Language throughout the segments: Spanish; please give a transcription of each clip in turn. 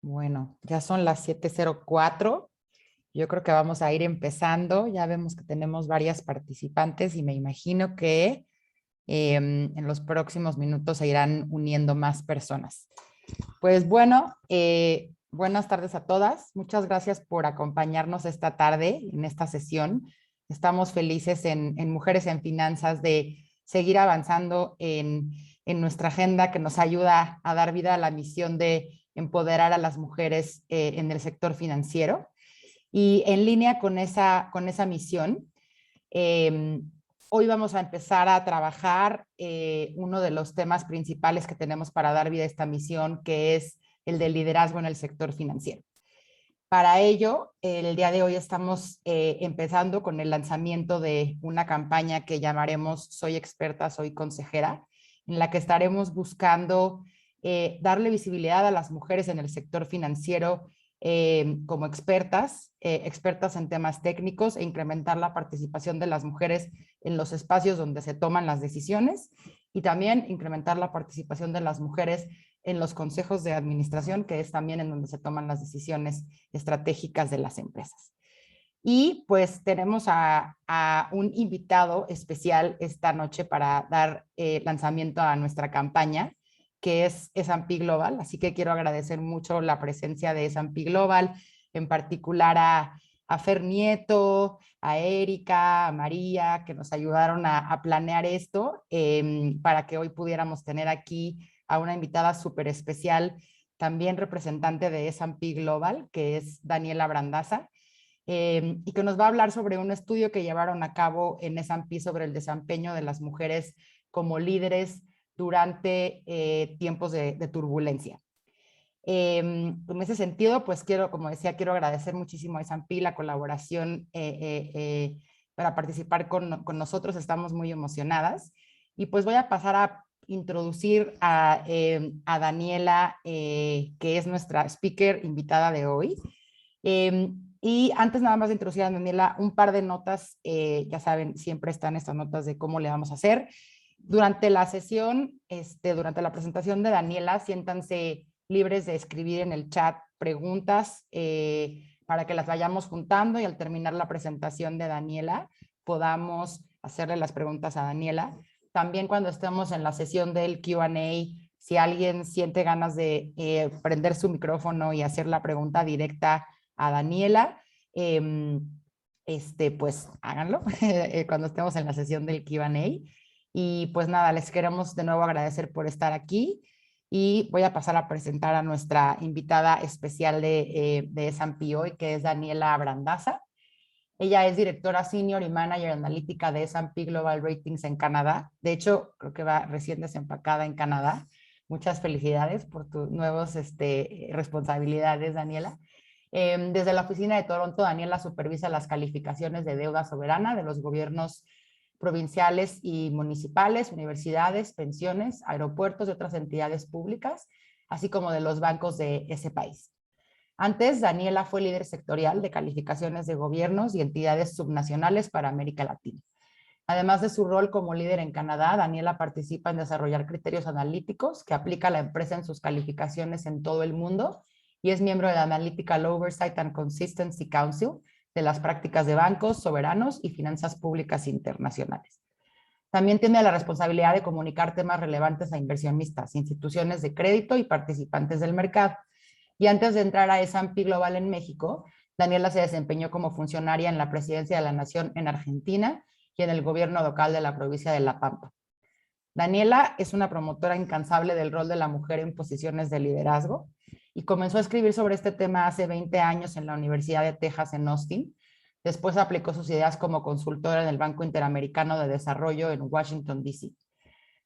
Bueno, ya son las 7:04. Yo creo que vamos a ir empezando. Ya vemos que tenemos varias participantes y me imagino que en los próximos minutos se irán uniendo más personas. Pues bueno, buenas tardes a todas. Muchas gracias por acompañarnos esta tarde en esta sesión. Estamos felices en Mujeres en Finanzas de seguir avanzando en nuestra agenda que nos ayuda a dar vida a la misión de empoderar a las mujeres en el sector financiero. Y en línea con esa misión, eh, hoy vamos a empezar a trabajar uno de los temas principales que tenemos para dar vida a esta misión, que es el del liderazgo en el sector financiero. Para ello, el día de hoy estamos empezando con el lanzamiento de una campaña que llamaremos Soy experta, soy consejera, en la que estaremos buscando darle visibilidad a las mujeres en el sector financiero como expertas en temas técnicos e incrementar la participación de las mujeres en los espacios donde se toman las decisiones y también incrementar la participación de las mujeres en los consejos de administración, que es también en donde se toman las decisiones estratégicas de las empresas. Y pues tenemos a un invitado especial esta noche para dar lanzamiento a nuestra campaña, que es S&P Global. Así que quiero agradecer mucho la presencia de S&P Global, en particular a Fer Nieto, a Erika, a María, que nos ayudaron a planear esto para que hoy pudiéramos tener aquí a una invitada súper especial, también representante de S&P Global, que es Daniela Brandaza, y que nos va a hablar sobre un estudio que llevaron a cabo en S&P sobre el desempeño de las mujeres como líderes durante tiempos de turbulencia. En ese sentido, pues como quiero agradecer muchísimo a S&P la colaboración para participar con nosotros. Estamos muy emocionadas. Y pues voy a pasar a introducir a Daniela, que es nuestra speaker invitada de hoy. Y antes nada más de introducir a Daniela, un par de notas, ya saben, siempre están estas notas de cómo le vamos a hacer. Durante la sesión, durante la presentación de Daniela, siéntanse libres de escribir en el chat preguntas para que las vayamos juntando y al terminar la presentación de Daniela podamos hacerle las preguntas a Daniela. También cuando estemos en la sesión del Q&A, si alguien siente ganas de prender su micrófono y hacer la pregunta directa a Daniela, pues háganlo cuando estemos en la sesión del Q&A. Y pues nada, les queremos de nuevo agradecer por estar aquí y voy a pasar a presentar a nuestra invitada especial de S&P hoy, que es Daniela Brandaza. Ella es directora senior y manager analítica de S&P Global Ratings en Canadá. De hecho, creo que va recién desempacada en Canadá. Muchas felicidades por tus nuevas responsabilidades, Daniela. Desde la oficina de Toronto, Daniela supervisa las calificaciones de deuda soberana de los gobiernos provinciales y municipales, universidades, pensiones, aeropuertos y otras entidades públicas, así como de los bancos de ese país. Antes, Daniela fue líder sectorial de calificaciones de gobiernos y entidades subnacionales para América Latina. Además de su rol como líder en Canadá, Daniela participa en desarrollar criterios analíticos que aplica la empresa en sus calificaciones en todo el mundo y es miembro de la Analytical Oversight and Consistency Council de las prácticas de bancos, soberanos y finanzas públicas internacionales. También tiene la responsabilidad de comunicar temas relevantes a inversionistas, instituciones de crédito y participantes del mercado. Y antes de entrar a S&P Global en México, Daniela se desempeñó como funcionaria en la Presidencia de la Nación en Argentina y en el gobierno local de la provincia de La Pampa. Daniela es una promotora incansable del rol de la mujer en posiciones de liderazgo y comenzó a escribir sobre este tema hace 20 años en la Universidad de Texas en Austin. Después aplicó sus ideas como consultora en el Banco Interamericano de Desarrollo en Washington, D.C.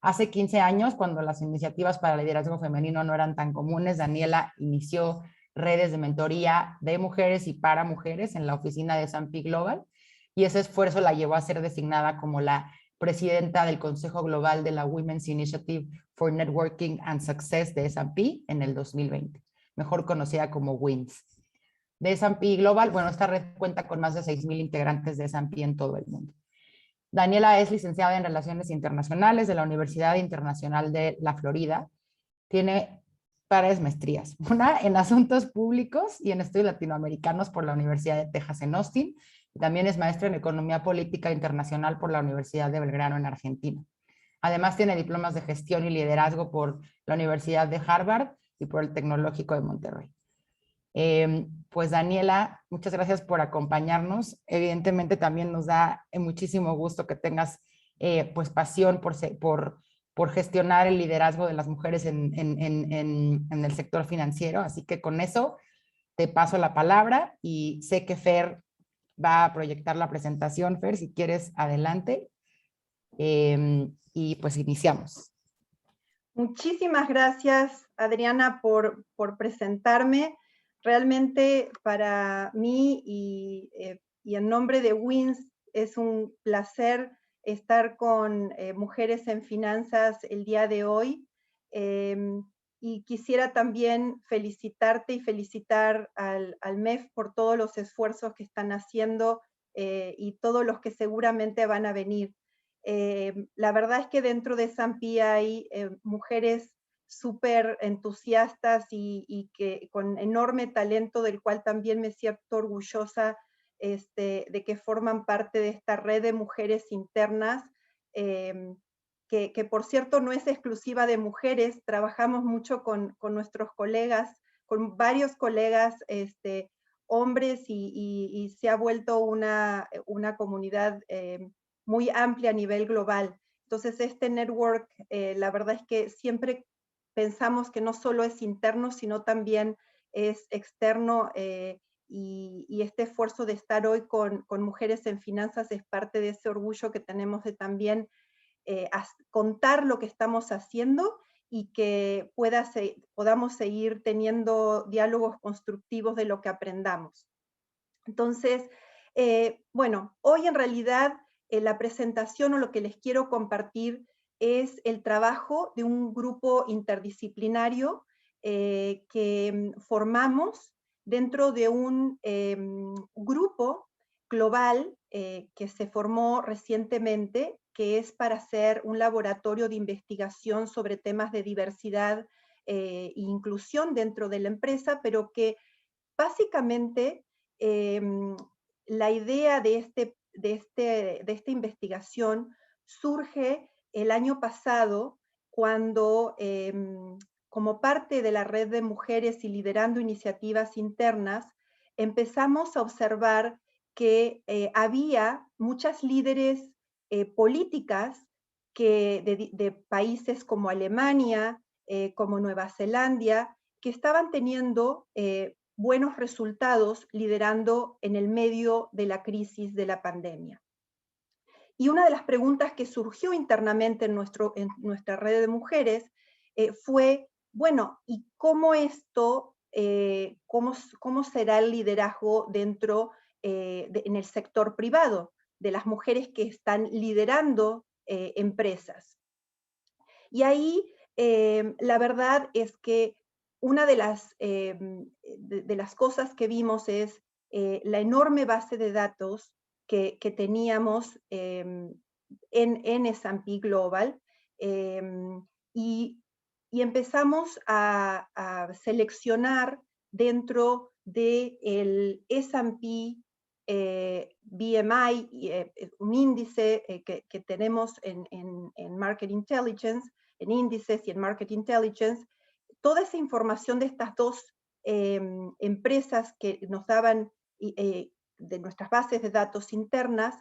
Hace 15 años, cuando las iniciativas para el liderazgo femenino no eran tan comunes, Daniela inició redes de mentoría de mujeres y para mujeres en la oficina de S&P Global y ese esfuerzo la llevó a ser designada como la presidenta del Consejo Global de la Women's Initiative for Networking and Success de S&P en el 2020, mejor conocida como WINS. De S&P Global, bueno, esta red cuenta con más de 6,000 integrantes de S&P en todo el mundo. Daniela es licenciada en Relaciones Internacionales de la Universidad Internacional de la Florida. Tiene pares maestrías. Una en Asuntos Públicos y en Estudios Latinoamericanos por la Universidad de Texas en Austin. Y también es maestra en Economía Política Internacional por la Universidad de Belgrano en Argentina. Además tiene diplomas de Gestión y Liderazgo por la Universidad de Harvard y por el Tecnológico de Monterrey. Pues Daniela, muchas gracias por acompañarnos. Evidentemente también nos da muchísimo gusto que tengas pues pasión por gestionar el liderazgo de las mujeres en el sector financiero. Así que con eso te paso la palabra y sé que Fer va a proyectar la presentación. Fer, si quieres, adelante. Y pues iniciamos. Muchísimas gracias, Adriana, por presentarme. Realmente para mí y en nombre de WINS es un placer estar con Mujeres en Finanzas el día de hoy. Y quisiera también felicitarte y felicitar al MEF por todos los esfuerzos que están haciendo y todos los que seguramente van a venir. La verdad es que dentro de S&P hay mujeres súper entusiastas y que con enorme talento, del cual también me siento orgullosa de que forman parte de esta red de mujeres internas, que por cierto no es exclusiva de mujeres. Trabajamos mucho con nuestros colegas, con varios colegas hombres, y se ha vuelto una comunidad muy amplia a nivel global. Entonces este network, la verdad es que siempre pensamos que no solo es interno, sino también es externo, y este esfuerzo de estar hoy con Mujeres en Finanzas es parte de ese orgullo que tenemos de también contar lo que estamos haciendo y que podamos seguir teniendo diálogos constructivos de lo que aprendamos. Entonces, bueno, hoy en realidad la presentación o lo que les quiero compartir es el trabajo de un grupo interdisciplinario que formamos dentro de un grupo global que se formó recientemente, que es para hacer un laboratorio de investigación sobre temas de diversidad e inclusión dentro de la empresa, pero que básicamente la idea de esta investigación surge el año pasado, cuando como parte de la red de mujeres y liderando iniciativas internas, empezamos a observar que había muchas líderes políticas de países como Alemania, como Nueva Zelanda, que estaban teniendo buenos resultados liderando en el medio de la crisis de la pandemia. Y una de las preguntas que surgió internamente en nuestra red de mujeres fue, bueno, ¿y cómo esto, cómo será el liderazgo dentro en el sector privado de las mujeres que están liderando empresas? Y ahí la verdad es que una de las cosas que vimos es la enorme base de datos que teníamos en S&P Global, y empezamos a seleccionar dentro del S&P BMI, un índice que tenemos en Market Intelligence, en índices y en Market Intelligence, toda esa información de estas dos empresas que nos daban de nuestras bases de datos internas,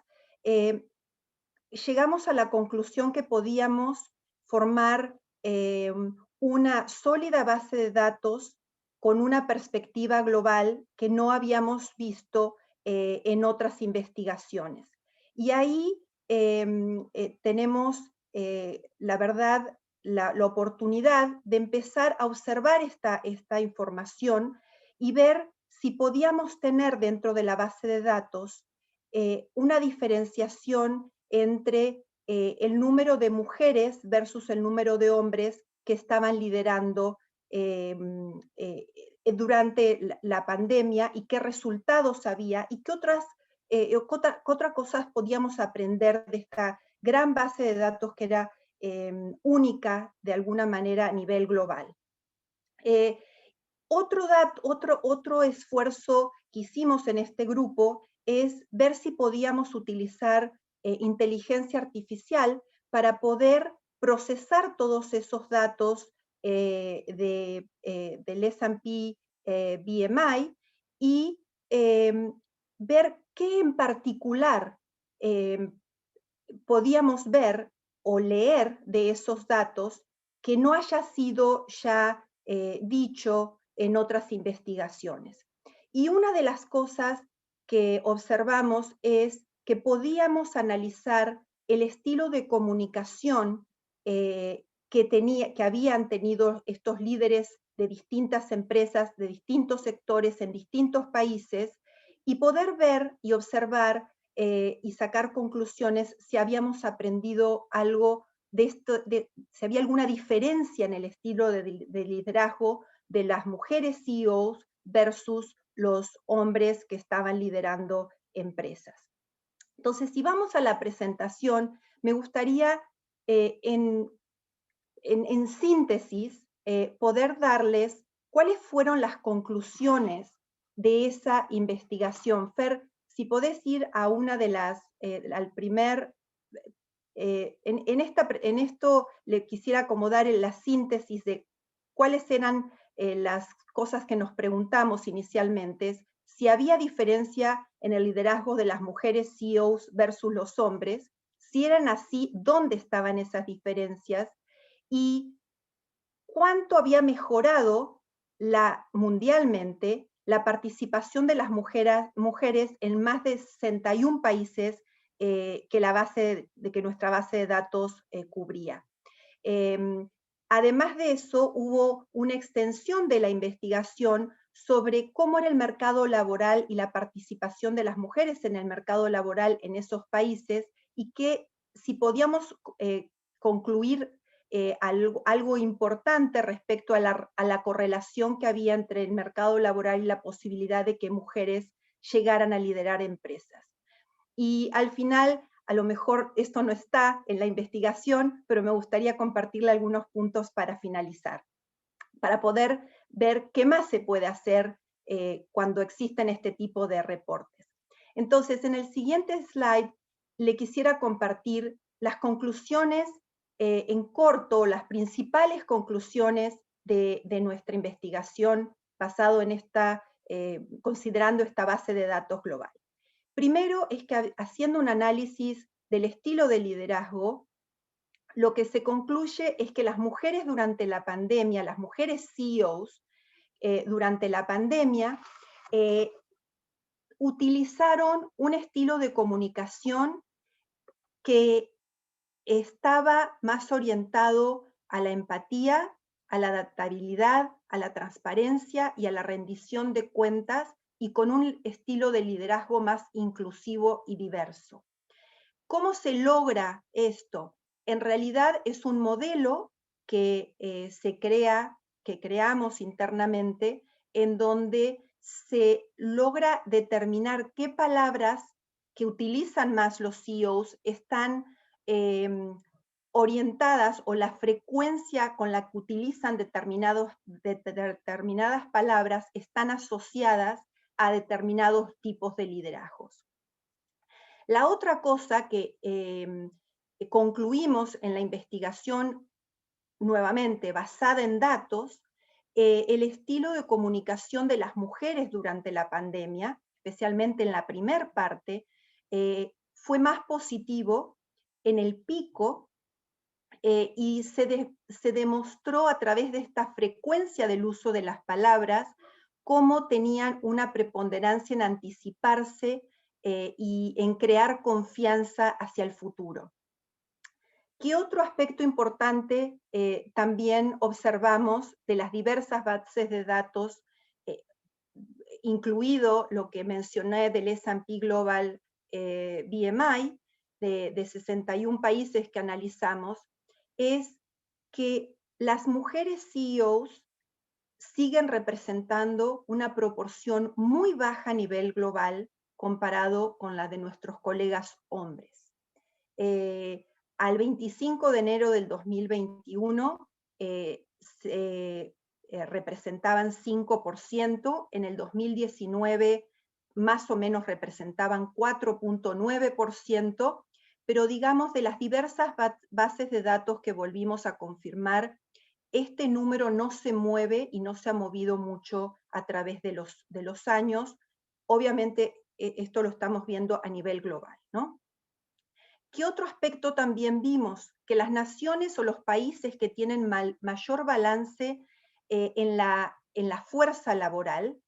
llegamos a la conclusión que podíamos formar una sólida base de datos con una perspectiva global que no habíamos visto en otras investigaciones. Y ahí tenemos, la verdad, la oportunidad de empezar a observar esta información y ver si podíamos tener dentro de la base de datos una diferenciación entre el número de mujeres versus el número de hombres que estaban liderando durante la pandemia, y qué resultados había y qué otras cosas podíamos aprender de esta gran base de datos que era única de alguna manera a nivel global. Eh, otro esfuerzo que hicimos en este grupo es ver si podíamos utilizar inteligencia artificial para poder procesar todos esos datos del S&P BMI y ver qué en particular eh, podíamos ver o leer de esos datos que no haya sido ya dicho en otras investigaciones. Y una de las cosas que observamos es que podíamos analizar el estilo de comunicación que habían tenido estos líderes de distintas empresas, de distintos sectores en distintos países, y poder ver y observar y sacar conclusiones si habíamos aprendido algo de esto, si había alguna diferencia en el estilo de liderazgo de las mujeres CEOs versus los hombres que estaban liderando empresas. Entonces, si vamos a la presentación, me gustaría en síntesis poder darles cuáles fueron las conclusiones de esa investigación. Fer, si podés ir a una de las, al primer, en esto le quisiera acomodar en la síntesis de cuáles eran las cosas que nos preguntamos inicialmente, si había diferencia en el liderazgo de las mujeres CEOs versus los hombres, si eran así, dónde estaban esas diferencias y cuánto había mejorado mundialmente la participación de las mujeres en más de 61 países que nuestra base de datos cubría. Además de eso, hubo una extensión de la investigación sobre cómo era el mercado laboral y la participación de las mujeres en el mercado laboral en esos países y que si podíamos concluir algo importante respecto a la correlación que había entre el mercado laboral y la posibilidad de que mujeres llegaran a liderar empresas. Y al final, a lo mejor esto no está en la investigación, pero me gustaría compartirle algunos puntos para finalizar, para poder ver qué más se puede hacer cuando existen este tipo de reportes. Entonces, en el siguiente slide le quisiera compartir las conclusiones en corto, las principales conclusiones de nuestra investigación basado en considerando esta base de datos global. Primero es que haciendo un análisis del estilo de liderazgo, lo que se concluye es que las mujeres durante la pandemia, las mujeres CEOs, durante la pandemia, utilizaron un estilo de comunicación que estaba más orientado a la empatía, a la adaptabilidad, a la transparencia y a la rendición de cuentas y con un estilo de liderazgo más inclusivo y diverso. ¿Cómo se logra esto? En realidad es un modelo que que creamos internamente, en donde se logra determinar qué palabras que utilizan más los CEOs están orientadas o la frecuencia con la que utilizan determinadas palabras están asociadas a determinados tipos de liderazgos. La otra cosa que concluimos en la investigación, nuevamente basada en datos, el estilo de comunicación de las mujeres durante la pandemia, especialmente en la primer parte, fue más positivo en el pico y se demostró a través de esta frecuencia del uso de las palabras cómo tenían una preponderancia en anticiparse y en crear confianza hacia el futuro. ¿Qué otro aspecto importante también observamos de las diversas bases de datos, incluido lo que mencioné del S&P Global BMI, de 61 países que analizamos, es que las mujeres CEOs siguen representando una proporción muy baja a nivel global comparado con la de nuestros colegas hombres. Al 25 de enero del 2021, representaban 5%, en el 2019 más o menos representaban 4.9%, pero digamos de las diversas bases de datos que volvimos a confirmar, este número no se mueve y no se ha movido mucho a través de los años. Obviamente esto lo estamos viendo a nivel global, ¿no? ¿Qué otro aspecto también vimos? Que las naciones o los países que tienen mayor balance en la fuerza laboral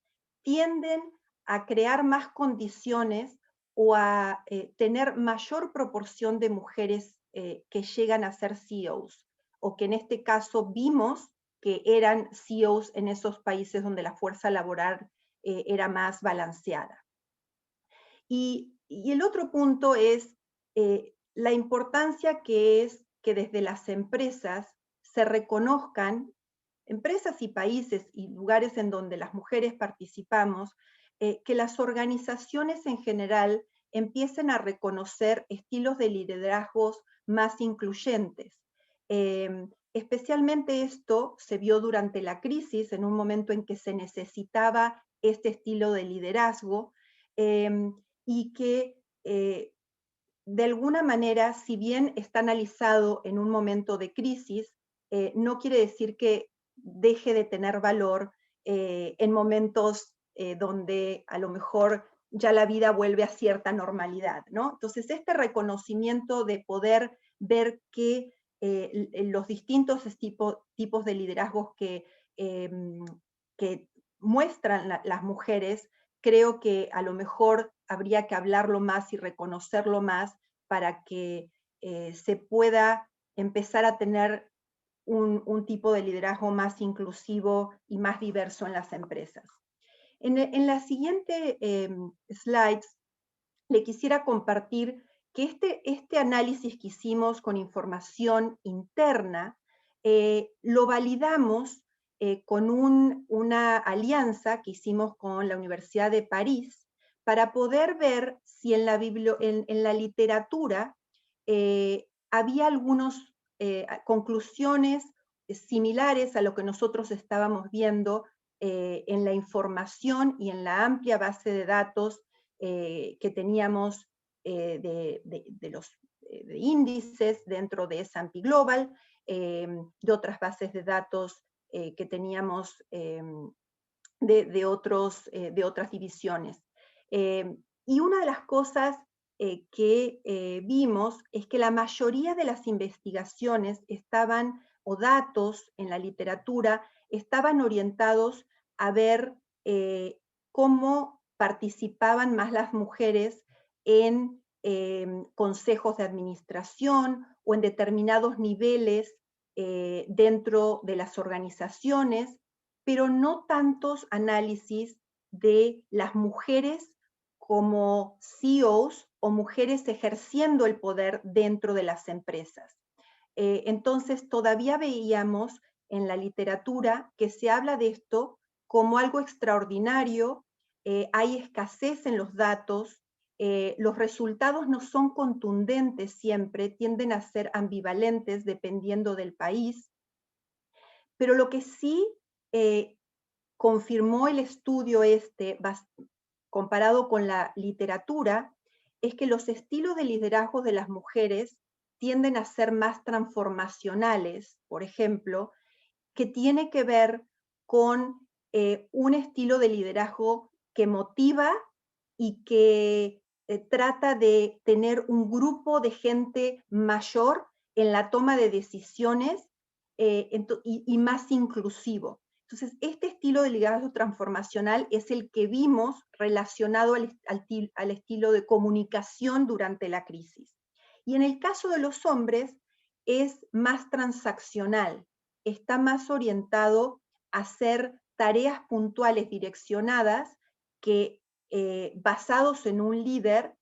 tienden a crear más condiciones o a tener mayor proporción de mujeres que llegan a ser CEOs, o que en este caso vimos que eran CEOs en esos países donde la fuerza laboral era más balanceada. Y el otro punto es la importancia que es que desde las empresas se reconozcan, empresas y países y lugares en donde las mujeres participamos, que las organizaciones en general empiecen a reconocer estilos de liderazgos más incluyentes. Especialmente esto se vio durante la crisis, en un momento en que se necesitaba este estilo de liderazgo, y que de alguna manera, si bien está analizado en un momento de crisis, no quiere decir que deje de tener valor en momentos donde a lo mejor ya la vida vuelve a cierta normalidad, ¿no? Entonces, este reconocimiento de poder ver que los distintos tipos de liderazgos que muestran las mujeres, creo que a lo mejor habría que hablarlo más y reconocerlo más para que se pueda empezar a tener un tipo de liderazgo más inclusivo y más diverso en las empresas. En la siguiente slides le quisiera compartir que este análisis que hicimos con información interna lo validamos con una alianza que hicimos con la Universidad de París para poder ver si en la literatura había algunas conclusiones similares a lo que nosotros estábamos viendo en la información y en la amplia base de datos que teníamos de índices dentro de S&P Global, de otras bases de datos que teníamos de otras divisiones. Y una de las cosas que vimos es que la mayoría de las investigaciones o datos en la literatura estaban orientados a ver cómo participaban más las mujeres en consejos de administración o en determinados niveles dentro de las organizaciones, pero no tantos análisis de las mujeres como CEOs o mujeres ejerciendo el poder dentro de las empresas. Entonces, todavía veíamos en la literatura que se habla de esto como algo extraordinario, hay escasez en los datos, los resultados no son contundentes siempre, tienden a ser ambivalentes dependiendo del país, pero lo que sí confirmó el estudio comparado con la literatura, es que los estilos de liderazgo de las mujeres tienden a ser más transformacionales, por ejemplo, que tiene que ver con un estilo de liderazgo que motiva y que trata de tener un grupo de gente mayor en la toma de decisiones y más inclusivo. Entonces, este estilo de liderazgo transformacional es el que vimos relacionado al estilo de comunicación durante la crisis. Y en el caso de los hombres, es más transaccional, está más orientado a hacer tareas puntuales direccionadas que basados en un líder,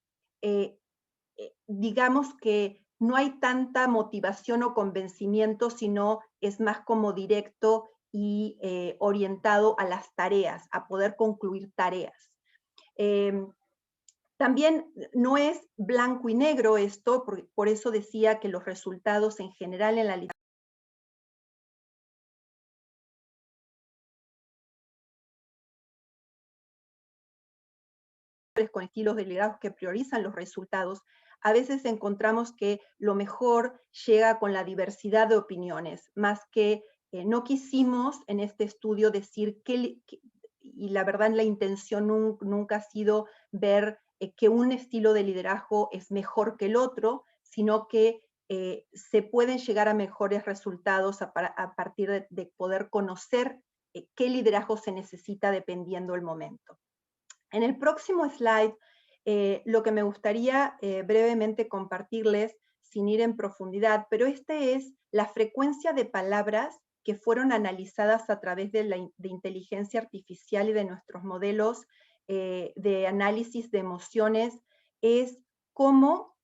digamos que no hay tanta motivación o convencimiento, sino es más como directo y orientado a las tareas, a poder concluir tareas. También no es blanco y negro esto, por eso decía que los resultados en general en la literatura hombres con estilos de liderazgo que priorizan los resultados, a veces encontramos que lo mejor llega con la diversidad de opiniones, más que no quisimos en este estudio decir y la verdad la intención nunca ha sido ver que un estilo de liderazgo es mejor que el otro, sino que se pueden llegar a mejores resultados a partir de poder conocer qué liderazgo se necesita dependiendo del momento. En el próximo slide, lo que me gustaría brevemente compartirles, sin ir en profundidad, pero este es la frecuencia de palabras que fueron analizadas a través de inteligencia artificial y de nuestros modelos de análisis de emociones, es cómo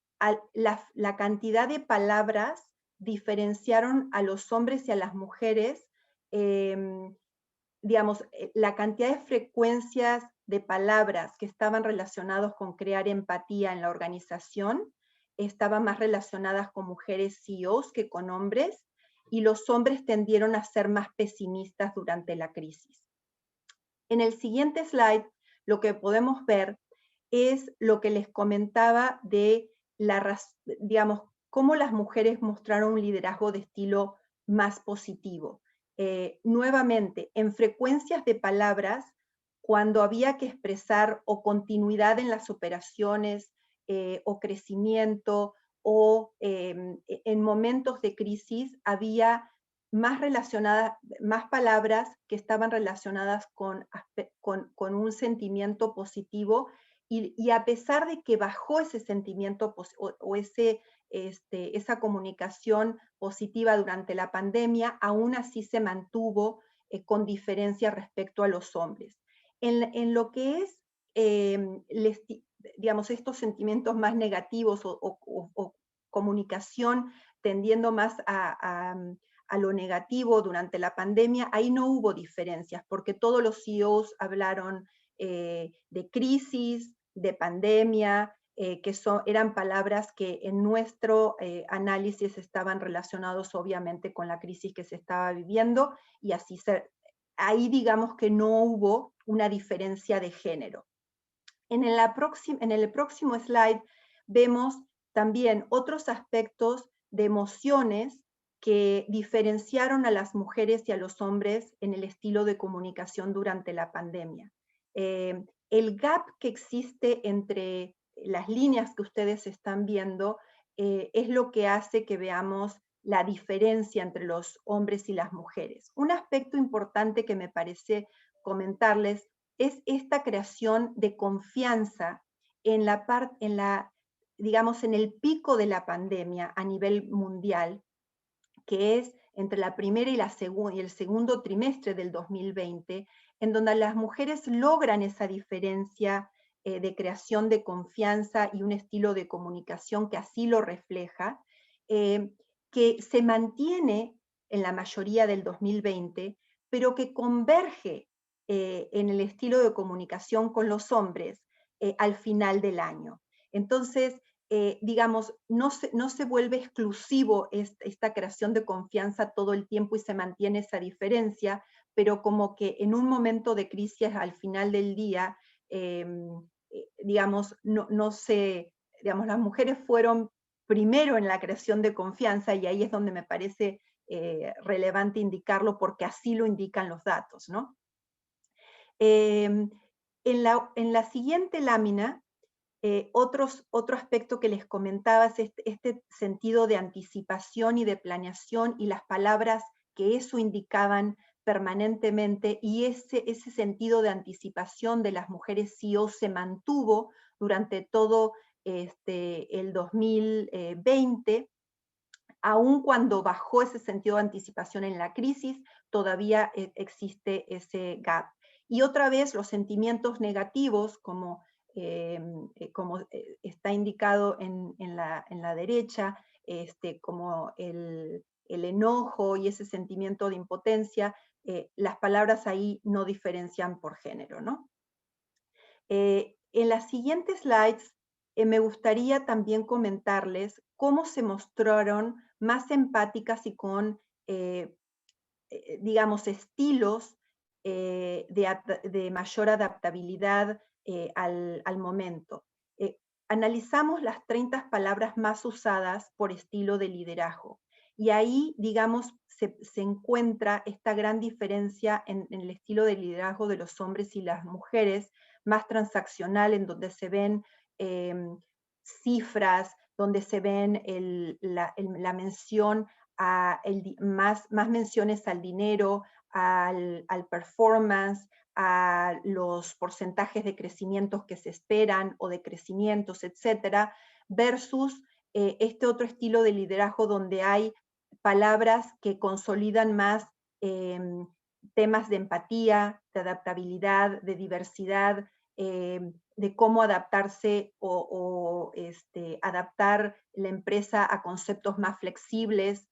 la cantidad de palabras diferenciaron a los hombres y a las mujeres, digamos, la cantidad de frecuencias de palabras que estaban relacionados con crear empatía en la organización, estaban más relacionadas con mujeres CEOs que con hombres, y los hombres tendieron a ser más pesimistas durante la crisis. En el siguiente slide, lo que podemos ver es lo que les comentaba de digamos, cómo las mujeres mostraron un liderazgo de estilo más positivo. Nuevamente, en frecuencias de palabras, cuando había que expresar o continuidad en las operaciones, o crecimiento, o en momentos de crisis, había más palabras que estaban relacionadas con un sentimiento positivo, y a pesar de que bajó ese sentimiento o esa comunicación positiva durante la pandemia, aún así se mantuvo con diferencia respecto a los hombres. En lo que es, digamos, estos sentimientos más negativos o comunicación tendiendo más a lo negativo durante la pandemia, ahí no hubo diferencias, porque todos los CEOs hablaron de crisis, de pandemia, que eran palabras que en nuestro análisis estaban relacionados obviamente con la crisis que se estaba viviendo, y ahí digamos que no hubo una diferencia de género. En el próximo slide vemos también otros aspectos de emociones que diferenciaron a las mujeres y a los hombres en el estilo de comunicación durante la pandemia. El gap que existe entre las líneas que ustedes están viendo es lo que hace que veamos la diferencia entre los hombres y las mujeres. Un aspecto importante que me parece comentarles es esta creación de confianza digamos, en el pico de la pandemia a nivel mundial, que es entre la primera y el segundo trimestre del 2020, en donde las mujeres logran esa diferencia de creación de confianza y un estilo de comunicación que así lo refleja, que se mantiene en la mayoría del 2020, pero que converge en el estilo de comunicación con los hombres al final del año. Entonces, digamos, no se vuelve exclusivo esta creación de confianza todo el tiempo y se mantiene esa diferencia, pero como que en un momento de crisis al final del día, digamos, digamos, las mujeres fueron primero en la creación de confianza, y ahí es donde me parece relevante indicarlo, porque así lo indican los datos, ¿no? En la siguiente lámina, otro aspecto que les comentaba es este sentido de anticipación y de planeación, y las palabras que eso indicaban permanentemente, y ese sentido de anticipación de las mujeres CEO se mantuvo durante todo el 2020, aun cuando bajó ese sentido de anticipación en la crisis, todavía existe ese gap. Y otra vez los sentimientos negativos, como está indicado en la derecha, como el enojo y ese sentimiento de impotencia, las palabras ahí no diferencian por género, ¿no? En las siguientes slides me gustaría también comentarles cómo se mostraron más empáticas y con, digamos, estilos de mayor adaptabilidad al momento. Analizamos las 30 palabras más usadas por estilo de liderazgo. Y ahí, digamos, se encuentra esta gran diferencia en el estilo de liderazgo de los hombres y las mujeres, más transaccional, en donde se ven cifras, donde se ven la mención a más menciones al dinero, al performance, a los porcentajes de crecimientos que se esperan o de crecimientos, etcétera, versus este otro estilo de liderazgo donde hay palabras que consolidan más temas de empatía, de adaptabilidad, de diversidad, de cómo adaptarse o adaptar la empresa a conceptos más flexibles,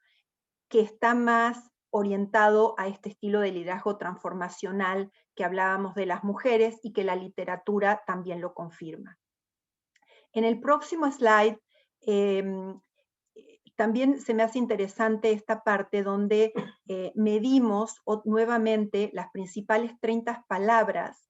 que está más orientado a este estilo de liderazgo transformacional que hablábamos de las mujeres y que la literatura también lo confirma. En el próximo slide, también se me hace interesante esta parte donde medimos nuevamente las principales 30 palabras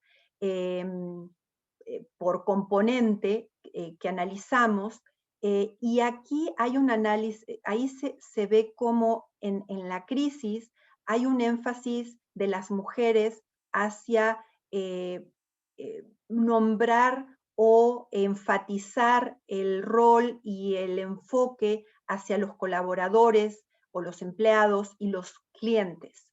por componente que analizamos, y aquí hay un análisis, ahí se ve cómo en la crisis hay un énfasis de las mujeres hacia nombrar o enfatizar el rol y el enfoque hacia los colaboradores o los empleados y los clientes.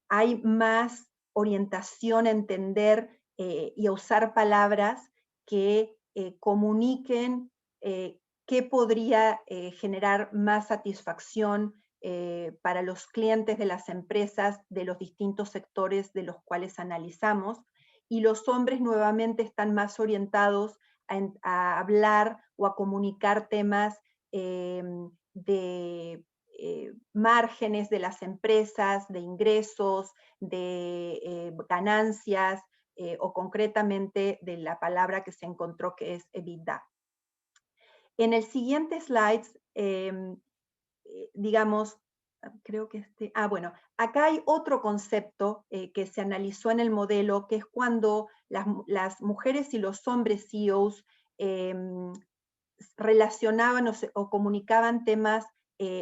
Hay más orientación a entender y a usar palabras que comuniquen qué podría generar más satisfacción para los clientes de las empresas de los distintos sectores de los cuales analizamos, y los hombres nuevamente están más orientados a hablar o a comunicar temas de márgenes de las empresas, de ingresos, de ganancias, o concretamente de la palabra que se encontró que es EBITDA. En el siguiente slide, digamos, creo que bueno, acá hay otro concepto que se analizó en el modelo, que es cuando las mujeres y los hombres CEOs relacionaban o comunicaban temas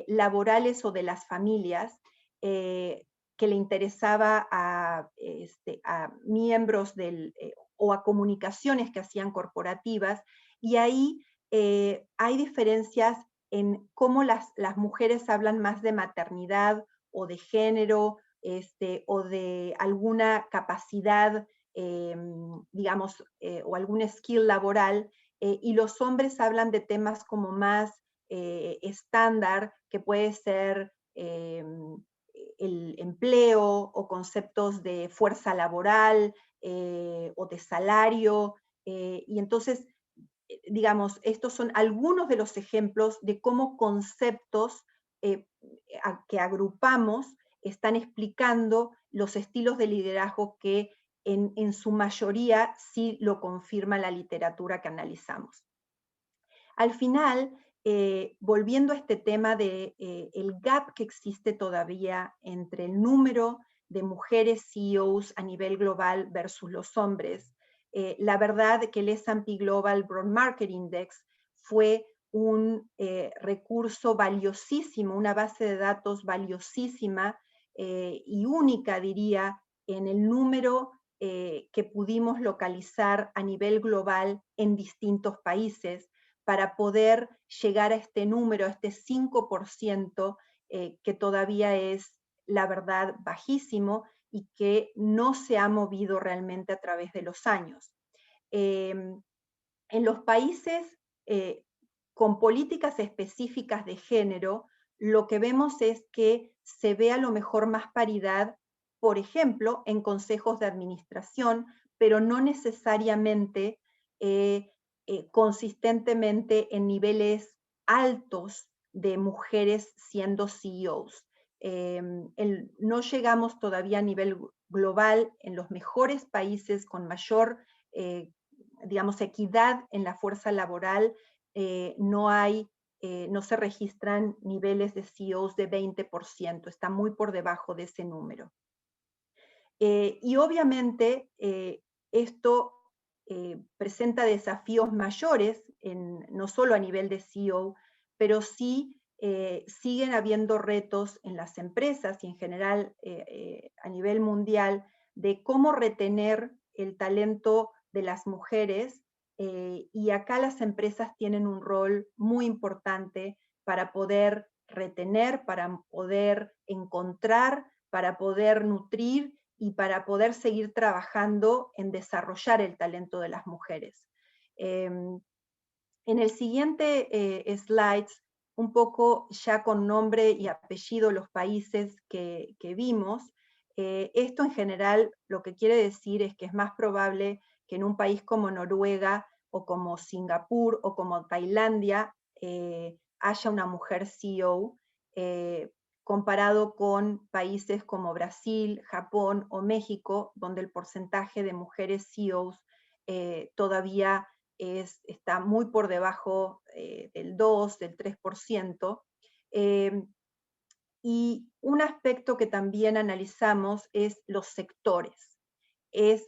laborales o de las familias que le interesaba a miembros o a comunicaciones que hacían corporativas, y ahí hay diferencias en cómo las mujeres hablan más de maternidad o de género, o de alguna capacidad, digamos, o algún skill laboral, y los hombres hablan de temas como más estándar, que puede ser el empleo o conceptos de fuerza laboral o de salario, y entonces, digamos, estos son algunos de los ejemplos de cómo conceptos que agrupamos están explicando los estilos de liderazgo que en su mayoría sí lo confirma la literatura que analizamos. Al final, volviendo a este tema de el gap que existe todavía entre el número de mujeres CEOs a nivel global versus los hombres, la verdad que el S&P Global Broad Market Index fue un recurso valiosísimo, una base de datos valiosísima y única, diría, en el número que pudimos localizar a nivel global en distintos países para poder llegar a este número, a este 5%, que todavía es, la verdad, bajísimo y que no se ha movido realmente a través de los años. En los países con políticas específicas de género, lo que vemos es que se ve a lo mejor más paridad, por ejemplo, en consejos de administración, pero no necesariamente consistentemente en niveles altos de mujeres siendo CEOs. No llegamos todavía a nivel global en los mejores países con mayor, digamos, equidad en la fuerza laboral. No se registran niveles de CEOs de 20%, está muy por debajo de ese número. Y obviamente esto presenta desafíos mayores, no solo a nivel de CEO, pero sí siguen habiendo retos en las empresas y en general a nivel mundial de cómo retener el talento de las mujeres, y acá las empresas tienen un rol muy importante para poder retener, para poder encontrar, para poder nutrir y para poder seguir trabajando en desarrollar el talento de las mujeres. En el siguiente slides, un poco ya con nombre y apellido los países que vimos, esto en general lo que quiere decir es que es más probable que en un país como Noruega o como Singapur o como Tailandia haya una mujer CEO, comparado con países como Brasil, Japón o México, donde el porcentaje de mujeres CEOs todavía está muy por debajo del 2, del 3%. Y un aspecto que también analizamos es los sectores. Es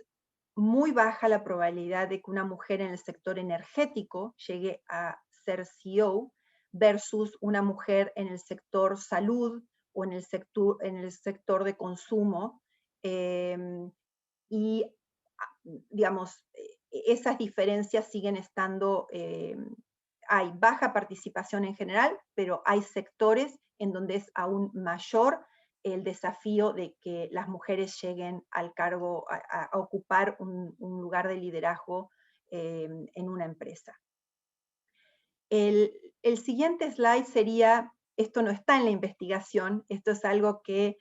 muy baja la probabilidad de que una mujer en el sector energético llegue a ser CEO versus una mujer en el sector salud o en el sector de consumo. Y, digamos, esas diferencias siguen estando, hay baja participación en general, pero hay sectores en donde es aún mayor el desafío de que las mujeres lleguen al cargo, a ocupar un lugar de liderazgo en una empresa. El siguiente slide sería, esto no está en la investigación, esto es algo que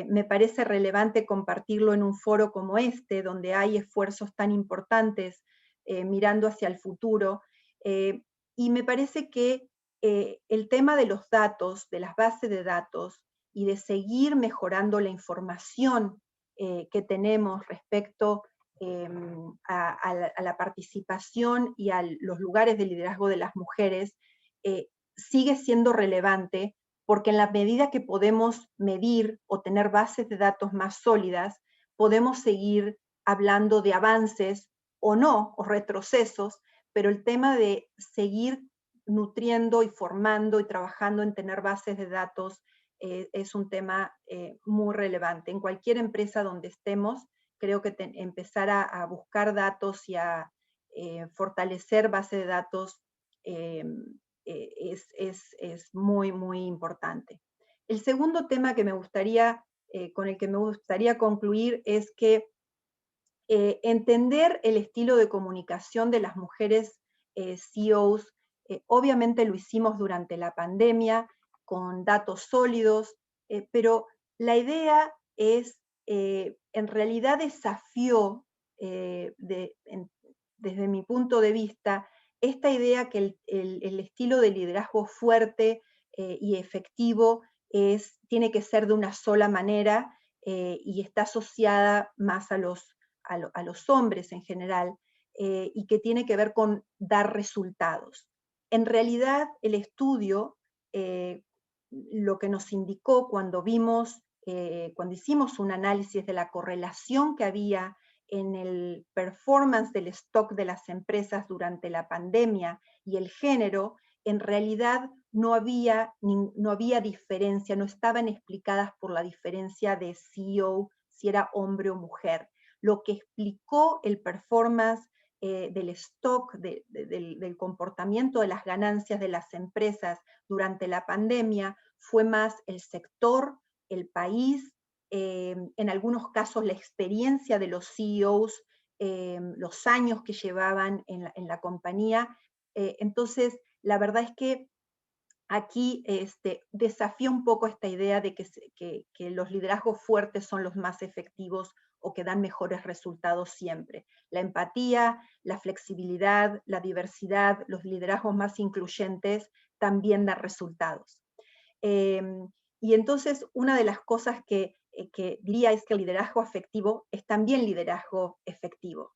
me parece relevante compartirlo en un foro como este, donde hay esfuerzos tan importantes mirando hacia el futuro, y me parece que el tema de los datos, de las bases de datos, y de seguir mejorando la información que tenemos respecto a la participación y a los lugares de liderazgo de las mujeres, sigue siendo relevante, porque en la medida que podemos medir o tener bases de datos más sólidas, podemos seguir hablando de avances o no, o retrocesos, pero el tema de seguir nutriendo y formando y trabajando en tener bases de datos es un tema muy relevante. En cualquier empresa donde estemos, creo que empezar a buscar datos y a fortalecer base de datos es muy, muy importante. El segundo tema que me gustaría, con el que me gustaría concluir es que entender el estilo de comunicación de las mujeres CEOs, obviamente lo hicimos durante la pandemia con datos sólidos, pero la idea es, en realidad desafió, desde mi punto de vista, esta idea que el estilo de liderazgo fuerte y efectivo tiene que ser de una sola manera y está asociada más a los hombres en general, y que tiene que ver con dar resultados. En realidad, el estudio lo que nos indicó cuando cuando hicimos un análisis de la correlación que había en el performance del stock de las empresas durante la pandemia y el género, en realidad no había diferencia, no estaban explicadas por la diferencia de CEO, si era hombre o mujer. Lo que explicó el performance del stock, del comportamiento de las ganancias de las empresas durante la pandemia fue más el sector, el país, en algunos casos la experiencia de los CEOs, los años que llevaban en la compañía. Entonces, la verdad es que aquí desafía un poco esta idea de que los liderazgos fuertes son los más efectivos o que dan mejores resultados siempre. La empatía, la flexibilidad, la diversidad, los liderazgos más incluyentes también dan resultados. Y entonces una de las cosas que diría es que el liderazgo afectivo es también liderazgo efectivo.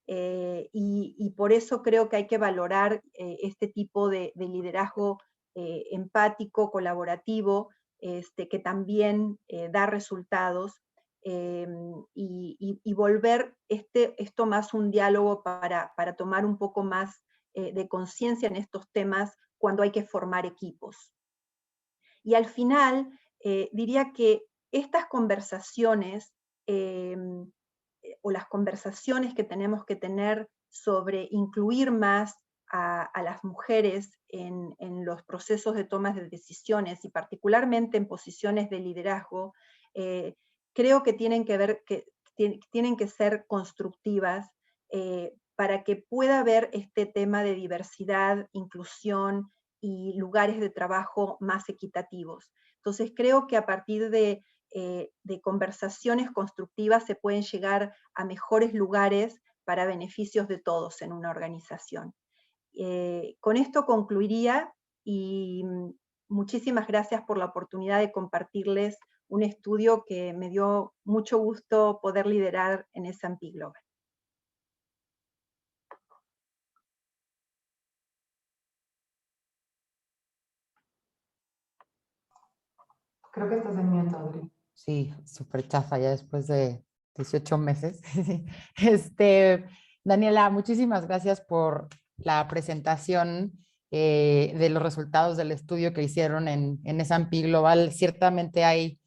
Y por eso creo que hay que valorar este tipo de liderazgo empático, colaborativo, que también da resultados. y volver esto más un diálogo para tomar un poco más de conciencia en estos temas cuando hay que formar equipos. Y al final, diría que estas conversaciones o las conversaciones que tenemos que tener sobre incluir más a las mujeres en los procesos de toma de decisiones y particularmente en posiciones de liderazgo, creo que tienen que ser constructivas para que pueda haber este tema de diversidad, inclusión y lugares de trabajo más equitativos. Entonces creo que a partir de conversaciones constructivas se pueden llegar a mejores lugares para beneficios de todos en una organización. Con esto concluiría y muchísimas gracias por la oportunidad de compartirles un estudio que me dio mucho gusto poder liderar en S&P Global. Creo que estás en mute, Audrey. Sí, súper chafa ya después de 18 meses. Daniela, muchísimas gracias por la presentación de los resultados del estudio que hicieron en S&P Global. Ciertamente hay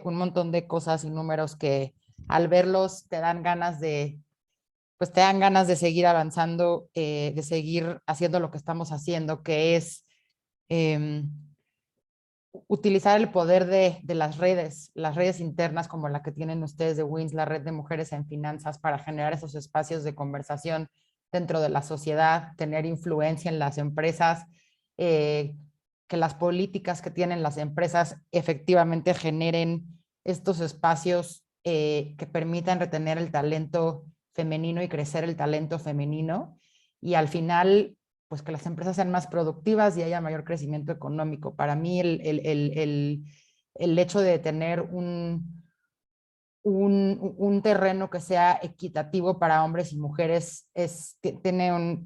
un montón de cosas y números que al verlos te dan ganas pues te dan ganas de seguir avanzando, de seguir haciendo lo que estamos haciendo, que es utilizar el poder de las redes internas como la que tienen ustedes de WINS, la red de mujeres en finanzas, para generar esos espacios de conversación dentro de la sociedad, tener influencia en las empresas, que las políticas que tienen las empresas efectivamente generen estos espacios que permitan retener el talento femenino y crecer el talento femenino. Y al final, pues que las empresas sean más productivas y haya mayor crecimiento económico. Para mí el hecho de tener un terreno que sea equitativo para hombres y mujeres tiene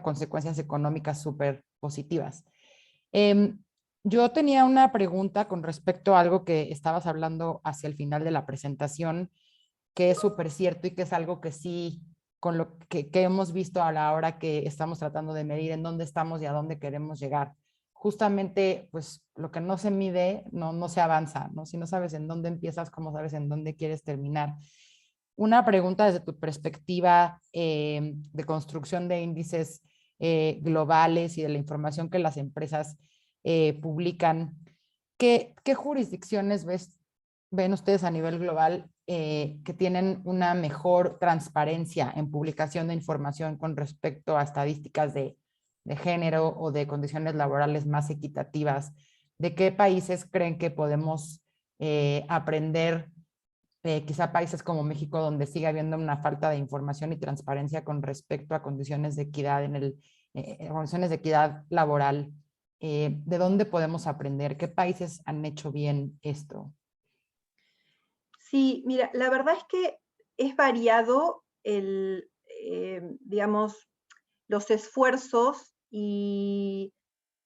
consecuencias económicas súper positivas. Yo tenía una pregunta con respecto a algo que estabas hablando hacia el final de la presentación, que es súper cierto y que es algo que sí, con lo que hemos visto a la hora que estamos tratando de medir en dónde estamos y a dónde queremos llegar. Justamente, pues lo que no se mide, no se avanza, ¿no? Si no sabes en dónde empiezas, ¿cómo sabes en dónde quieres terminar? Una pregunta desde tu perspectiva de construcción de índices globales y de la información que las empresas publican. ¿Qué jurisdicciones ven ustedes a nivel global que tienen una mejor transparencia en publicación de información con respecto a estadísticas de género o de condiciones laborales más equitativas? ¿De qué países creen que podemos aprender? Quizá países como México, donde sigue habiendo una falta de información y transparencia con respecto a condiciones de equidad condiciones de equidad laboral. ¿De dónde podemos aprender? ¿Qué países han hecho bien esto? Sí, mira, la verdad es que es variado digamos, los esfuerzos y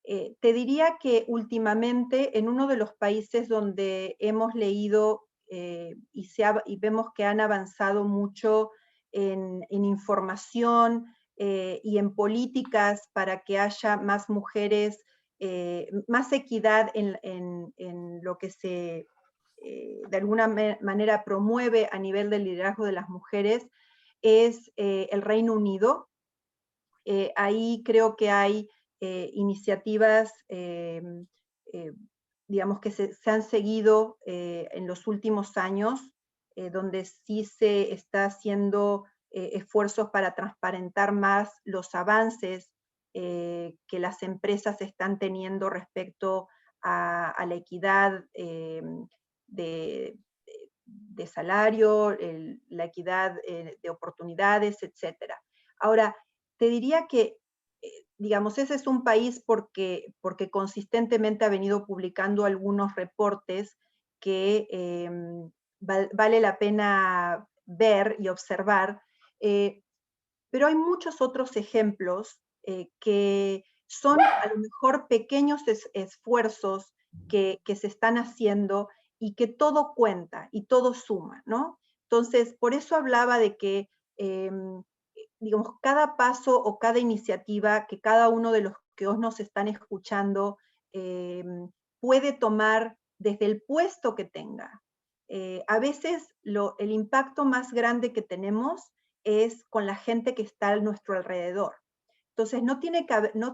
te diría que últimamente en uno de los países donde hemos leído y vemos que han avanzado mucho en información y en políticas para que haya más mujeres, más equidad en lo que se de alguna manera promueve a nivel del liderazgo de las mujeres, es el Reino Unido. Ahí creo que hay iniciativas, digamos, que se han seguido en los últimos años, donde sí se está haciendo esfuerzos para transparentar más los avances que las empresas están teniendo respecto a la equidad de, de salario, la equidad de oportunidades, etc. Ahora, te diría que, digamos, ese es un país porque consistentemente ha venido publicando algunos reportes que vale la pena ver y observar, pero hay muchos otros ejemplos que son a lo mejor pequeños esfuerzos que se están haciendo y que todo cuenta y todo suma, ¿no? Entonces, por eso hablaba de que, digamos, cada paso o cada iniciativa que cada uno de los que os nos están escuchando puede tomar desde el puesto que tenga. A veces el impacto más grande que tenemos es con la gente que está a nuestro alrededor. Entonces, no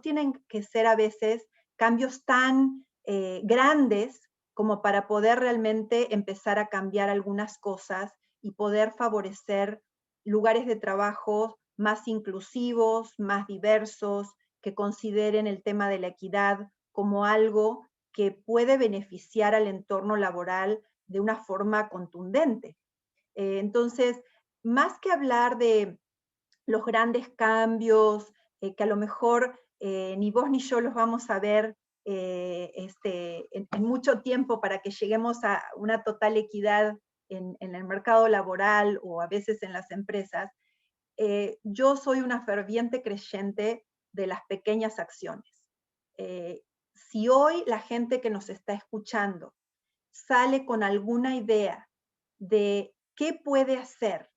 tienen que ser a veces cambios tan grandes como para poder realmente empezar a cambiar algunas cosas y poder favorecer lugares de trabajo más inclusivos, más diversos, que consideren el tema de la equidad como algo que puede beneficiar al entorno laboral de una forma contundente. Entonces, más que hablar de los grandes cambios, que a lo mejor ni vos ni yo los vamos a ver en mucho tiempo para que lleguemos a una total equidad en el mercado laboral o a veces en las empresas, yo soy una ferviente creyente de las pequeñas acciones. Si hoy la gente que nos está escuchando sale con alguna idea de qué puede hacer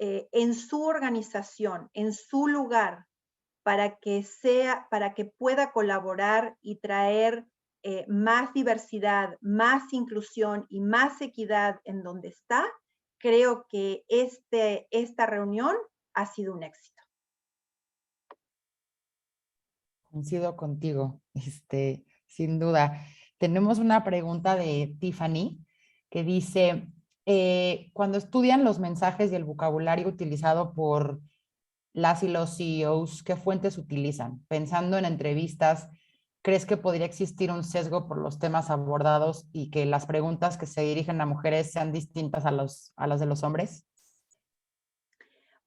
en su organización, en su lugar, para que pueda colaborar y traer más diversidad, más inclusión y más equidad en donde está, creo que esta reunión ha sido un éxito. Coincido contigo, sin duda. Tenemos una pregunta de Tiffany que dice, cuando estudian los mensajes y el vocabulario utilizado por las y los CEOs, ¿qué fuentes utilizan? Pensando en entrevistas, ¿crees que podría existir un sesgo por los temas abordados y que las preguntas que se dirigen a mujeres sean distintas a las de los hombres?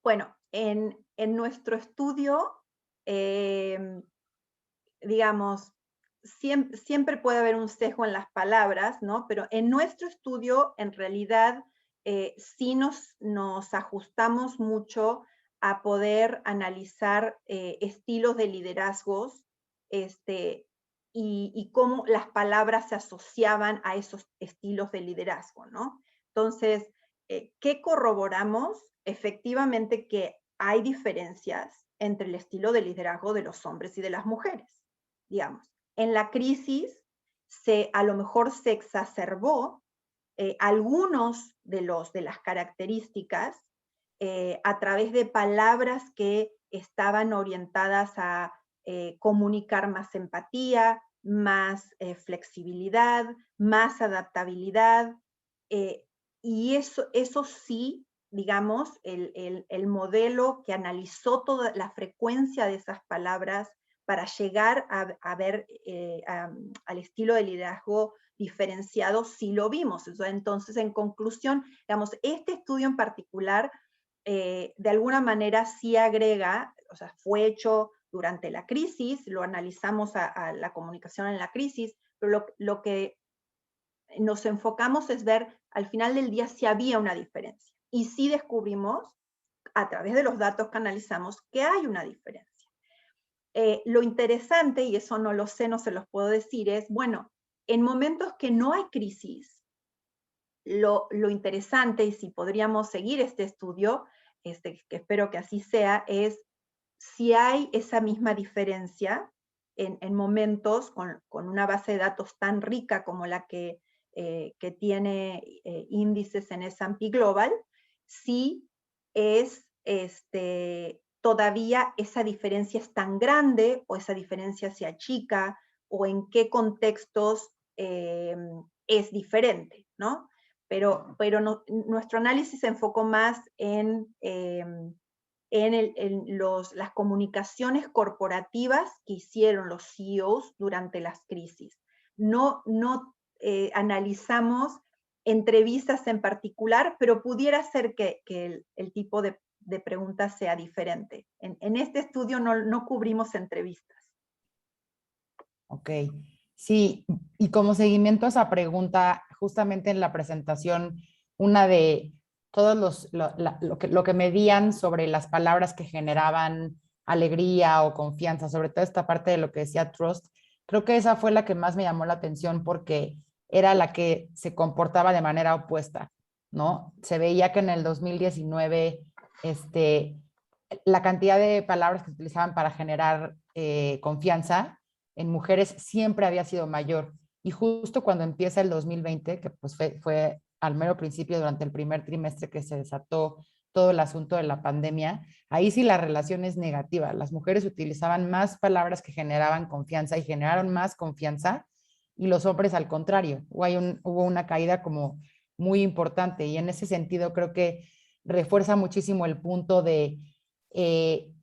Bueno, en nuestro estudio, digamos, siempre puede haber un sesgo en las palabras, ¿no? Pero en nuestro estudio, en realidad, sí nos ajustamos mucho a poder analizar estilos de liderazgos y cómo las palabras se asociaban a esos estilos de liderazgo, ¿no? Entonces, ¿qué corroboramos? Efectivamente que hay diferencias entre el estilo de liderazgo de los hombres y de las mujeres. Digamos, en la crisis a lo mejor se exacerbó algunos de las características a través de palabras que estaban orientadas a comunicar más empatía, más flexibilidad, más adaptabilidad, y eso sí, digamos, el modelo que analizó toda la frecuencia de esas palabras para llegar a ver al estilo de liderazgo diferenciado, sí lo vimos. Entonces, en conclusión, digamos, este estudio en particular, de alguna manera sí agrega, o sea, fue hecho durante la crisis, lo analizamos a la comunicación en la crisis, pero lo que nos enfocamos es ver al final del día si había una diferencia. Y sí descubrimos, a través de los datos que analizamos, que hay una diferencia. Lo interesante, y eso no lo sé, no se los puedo decir, es, bueno, en momentos que no hay crisis, lo interesante, y si podríamos seguir este estudio, que espero que así sea, es si hay esa misma diferencia en momentos con una base de datos tan rica como la que tiene índices en S&P Global, si es todavía esa diferencia es tan grande o esa diferencia se achica o en qué contextos es diferente, ¿no? Pero nuestro análisis se enfocó más en las comunicaciones corporativas que hicieron los CEOs durante las crisis. No analizamos entrevistas en particular, pero pudiera ser que el tipo de preguntas sea diferente. En este estudio no cubrimos entrevistas. Ok, sí, y como seguimiento a esa pregunta, justamente en la presentación, una de todos lo que medían sobre las palabras que generaban alegría o confianza, sobre todo esta parte de lo que decía Trust, creo que esa fue la que más me llamó la atención porque era la que se comportaba de manera opuesta, ¿no? Se veía que en el 2019, la cantidad de palabras que se utilizaban para generar confianza en mujeres siempre había sido mayor. Y justo cuando empieza el 2020, que pues fue al mero principio, durante el primer trimestre que se desató todo el asunto de la pandemia, ahí sí la relación es negativa. Las mujeres utilizaban más palabras que generaban confianza y generaron más confianza, y los hombres al contrario. Hubo una caída como muy importante, y en ese sentido creo que refuerza muchísimo el punto de que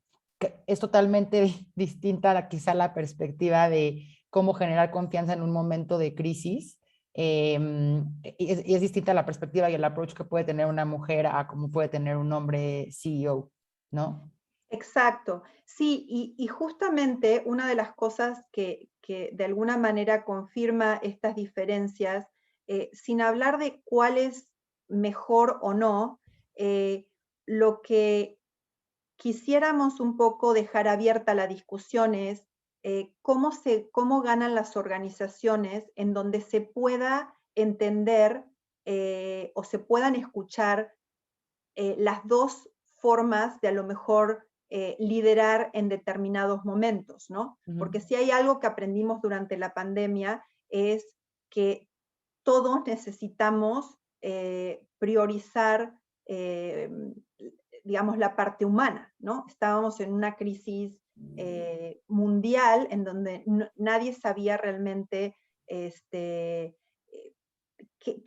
es totalmente distinta quizá la perspectiva de cómo generar confianza en un momento de crisis. Y es distinta la perspectiva y el approach que puede tener una mujer a cómo puede tener un hombre CEO, ¿no? Exacto, sí, y justamente una de las cosas que de alguna manera confirma estas diferencias, sin hablar de cuál es mejor o no, lo que quisiéramos un poco dejar abierta la discusión es cómo ganan las organizaciones en donde se pueda entender o se puedan escuchar las dos formas de a lo mejor liderar en determinados momentos, ¿no? Porque si hay algo que aprendimos durante la pandemia es que todos necesitamos priorizar, digamos, la parte humana, ¿no? Estábamos en una crisis mundial en donde nadie sabía realmente qué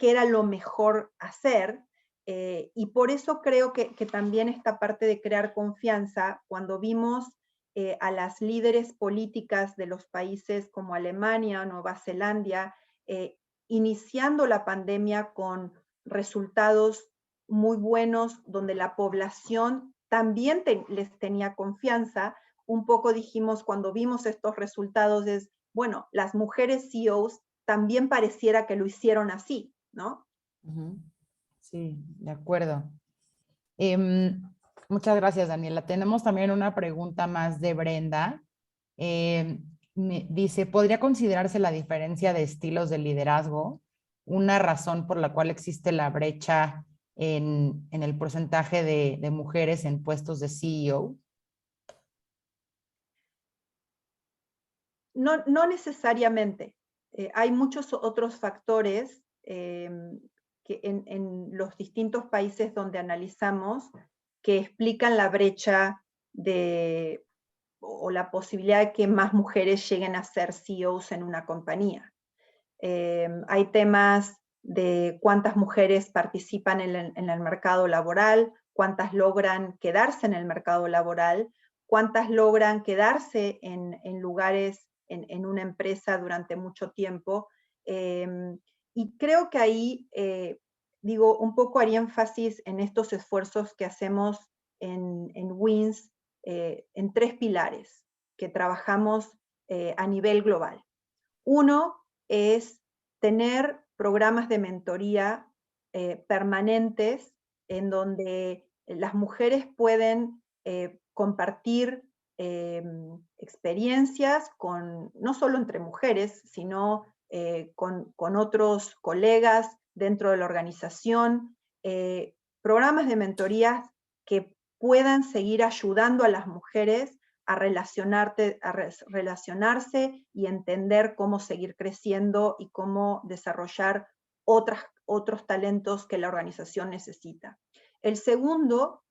era lo mejor hacer, y por eso creo que también esta parte de crear confianza, cuando vimos a las líderes políticas de los países como Alemania, Nueva Zelanda, iniciando la pandemia con resultados muy buenos, donde la población también les tenía confianza, un poco dijimos cuando vimos estos resultados es, bueno, las mujeres CEOs también pareciera que lo hicieron así, ¿no? Sí, de acuerdo. Muchas gracias, Daniela. Tenemos también una pregunta más de Brenda. Dice, ¿podría considerarse la diferencia de estilos de liderazgo una razón por la cual existe la brecha en el porcentaje de mujeres en puestos de CEO? No, no necesariamente. Hay muchos otros factores que en los distintos países donde analizamos que explican la brecha de, o la posibilidad de que más mujeres lleguen a ser CEOs en una compañía. Hay temas de cuántas mujeres participan en el mercado laboral, cuántas logran quedarse en el mercado laboral, cuántas logran quedarse en lugares, en una empresa durante mucho tiempo. Y creo que ahí, digo, un poco haría énfasis en estos esfuerzos que hacemos en WINS, en tres pilares que trabajamos a nivel global. Uno es tener programas de mentoría permanentes en donde las mujeres pueden compartir experiencias no solo entre mujeres, sino con otros colegas dentro de la organización, programas de mentorías que puedan seguir ayudando a las mujeres a relacionarse y entender cómo seguir creciendo y cómo desarrollar otros talentos que la organización necesita. El segundo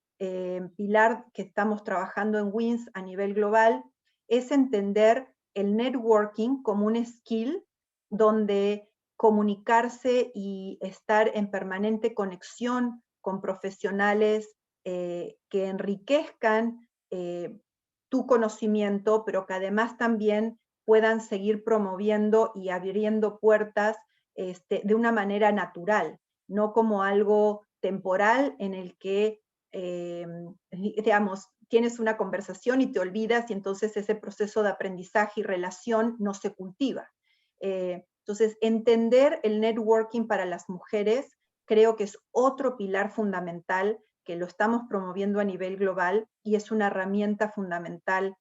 pilar que estamos trabajando en WINS a nivel global es entender el networking como un skill donde comunicarse y estar en permanente conexión con profesionales que enriquezcan tu conocimiento, pero que además también puedan seguir promoviendo y abriendo puertas de una manera natural, no como algo temporal en el que, digamos, tienes una conversación y te olvidas y entonces ese proceso de aprendizaje y relación no se cultiva. Entonces, entender el networking para las mujeres creo que es otro pilar fundamental que lo estamos promoviendo a nivel global y es una herramienta fundamental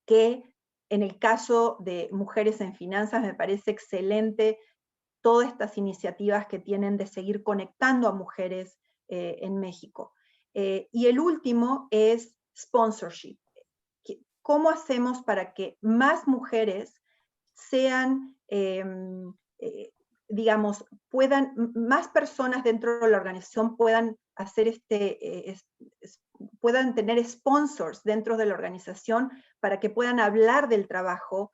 que en el caso de mujeres en finanzas me parece excelente todas estas iniciativas que tienen de seguir conectando a mujeres en México. Y el último es sponsorship. ¿Cómo hacemos para que más mujeres sean, digamos, más personas dentro de la organización puedan hacer puedan tener sponsors dentro de la organización para que puedan hablar del trabajo,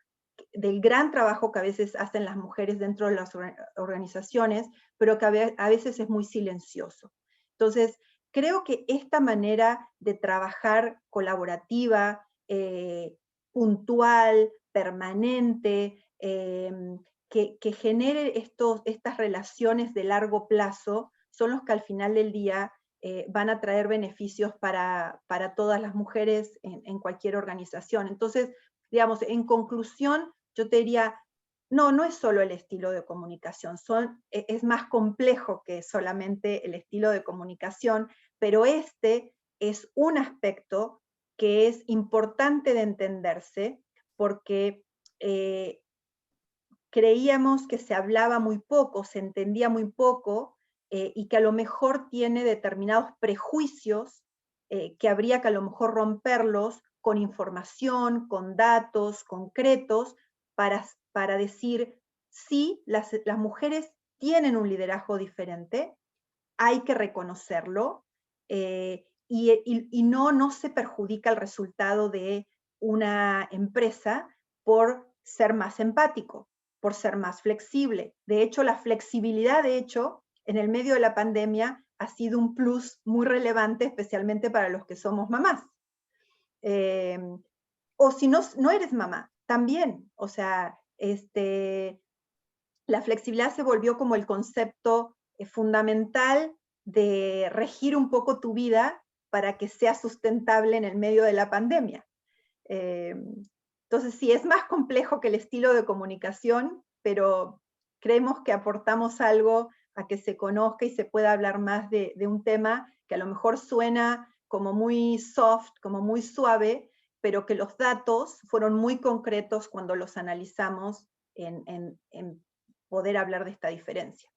del gran trabajo que a veces hacen las mujeres dentro de las organizaciones, pero que a veces es muy silencioso? Entonces, creo que esta manera de trabajar colaborativa, puntual, permanente, que genere estas relaciones de largo plazo, son los que al final del día van a traer beneficios para todas las mujeres en cualquier organización. Entonces, digamos, en conclusión, yo te diría, no es solo el estilo de comunicación, es más complejo que solamente el estilo de comunicación, pero este es un aspecto que es importante de entenderse porque creíamos que se hablaba muy poco, se entendía muy poco, y que a lo mejor tiene determinados prejuicios que habría que a lo mejor romperlos con información, con datos concretos, para decir, sí, las mujeres tienen un liderazgo diferente, hay que reconocerlo, y no se perjudica el resultado de una empresa por ser más empático, por ser más flexible. De hecho, la flexibilidad, en el medio de la pandemia ha sido un plus muy relevante, especialmente para los que somos mamás. O si no eres mamá, también. O sea, la flexibilidad se volvió como el concepto fundamental de regir un poco tu vida para que sea sustentable en el medio de la pandemia. Entonces, sí, es más complejo que el estilo de comunicación, pero creemos que aportamos algo a que se conozca y se pueda hablar más de un tema que a lo mejor suena como muy soft, como muy suave, pero que los datos fueron muy concretos cuando los analizamos en poder hablar de esta diferencia.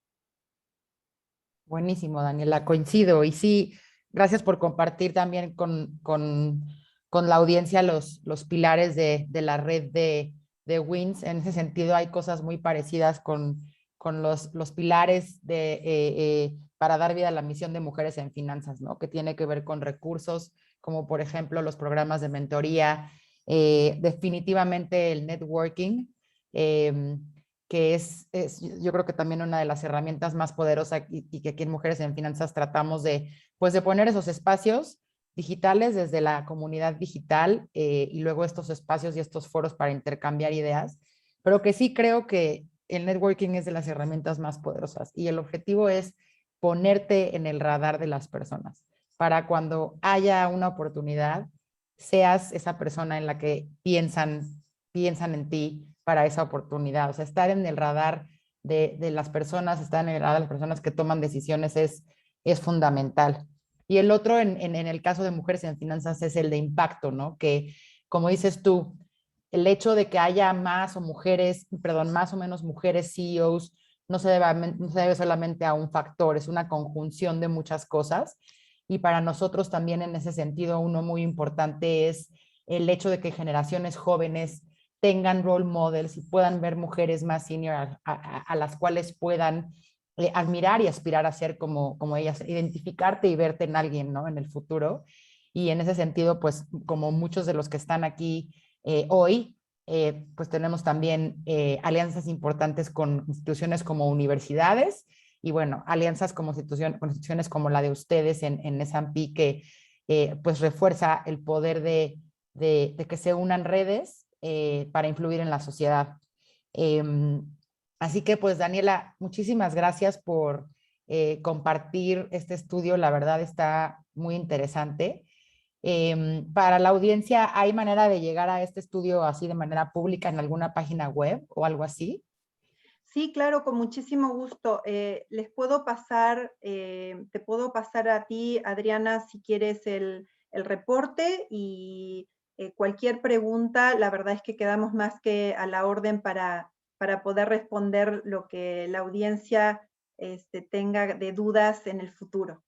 Buenísimo, Daniela, coincido. Y sí, gracias por compartir también con la audiencia los pilares de la red de WINS. En ese sentido, hay cosas muy parecidas con los pilares para dar vida a la misión de mujeres en finanzas, ¿no? Que tiene que ver con recursos, como por ejemplo los programas de mentoría, definitivamente el networking. Que yo creo que también una de las herramientas más poderosas y que aquí en Mujeres en Finanzas tratamos pues de poner esos espacios digitales desde la comunidad digital, y luego estos espacios y estos foros para intercambiar ideas, pero que sí creo que el networking es de las herramientas más poderosas y el objetivo es ponerte en el radar de las personas para cuando haya una oportunidad, seas esa persona en la que piensan en ti para esa oportunidad. O sea, estar en el radar de las personas, estar en el radar de las personas que toman decisiones es fundamental. Y el otro, en el caso de Mujeres en Finanzas, es el de impacto, ¿no? Que, como dices tú, el hecho de que haya más o menos mujeres CEOs, no se debe solamente a un factor, es una conjunción de muchas cosas. Y para nosotros también en ese sentido, uno muy importante es el hecho de que generaciones jóvenes tengan role models y puedan ver mujeres más senior a las cuales puedan admirar y aspirar a ser como ellas, identificarte y verte en alguien, ¿no? En el futuro. Y en ese sentido, pues como muchos de los que están aquí hoy, pues tenemos también alianzas importantes con instituciones como universidades y bueno, alianzas con instituciones como la de ustedes en S&P que pues refuerza el poder de que se unan redes para influir en la sociedad. Así que pues Daniela, muchísimas gracias por compartir este estudio, la verdad está muy interesante. Para la audiencia, ¿hay manera de llegar a este estudio así de manera pública en alguna página web o algo así? Sí, claro, con muchísimo gusto. Les puedo pasar, te puedo pasar a ti, Adriana, si quieres el reporte y cualquier pregunta, la verdad es que quedamos más que a la orden para poder responder lo que la audiencia tenga de dudas en el futuro.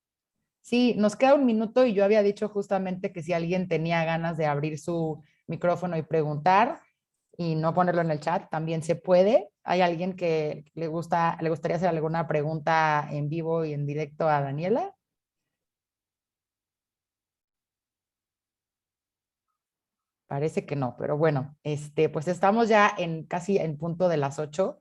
Sí, nos queda un minuto y yo había dicho justamente que si alguien tenía ganas de abrir su micrófono y preguntar y no ponerlo en el chat, también se puede. ¿Hay alguien que le gustaría hacer alguna pregunta en vivo y en directo a Daniela? Parece que no, pero bueno, pues estamos ya casi en punto de las 8.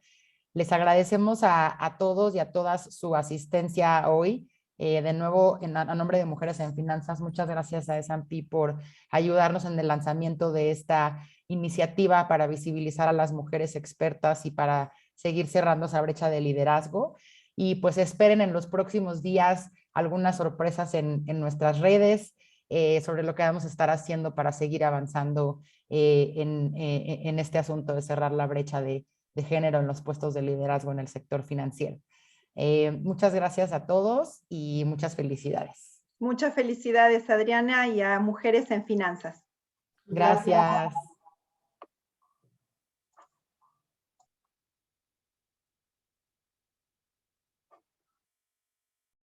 Les agradecemos a todos y a todas su asistencia hoy. De nuevo, a nombre de Mujeres en Finanzas, muchas gracias a S&P por ayudarnos en el lanzamiento de esta iniciativa para visibilizar a las mujeres expertas y para seguir cerrando esa brecha de liderazgo. Y pues esperen en los próximos días algunas sorpresas en nuestras redes sobre lo que vamos a estar haciendo para seguir avanzando en este asunto de cerrar la brecha de género en los puestos de liderazgo en el sector financiero. Muchas gracias a todos y muchas felicidades. Muchas felicidades, Adriana, y a Mujeres en Finanzas. Gracias.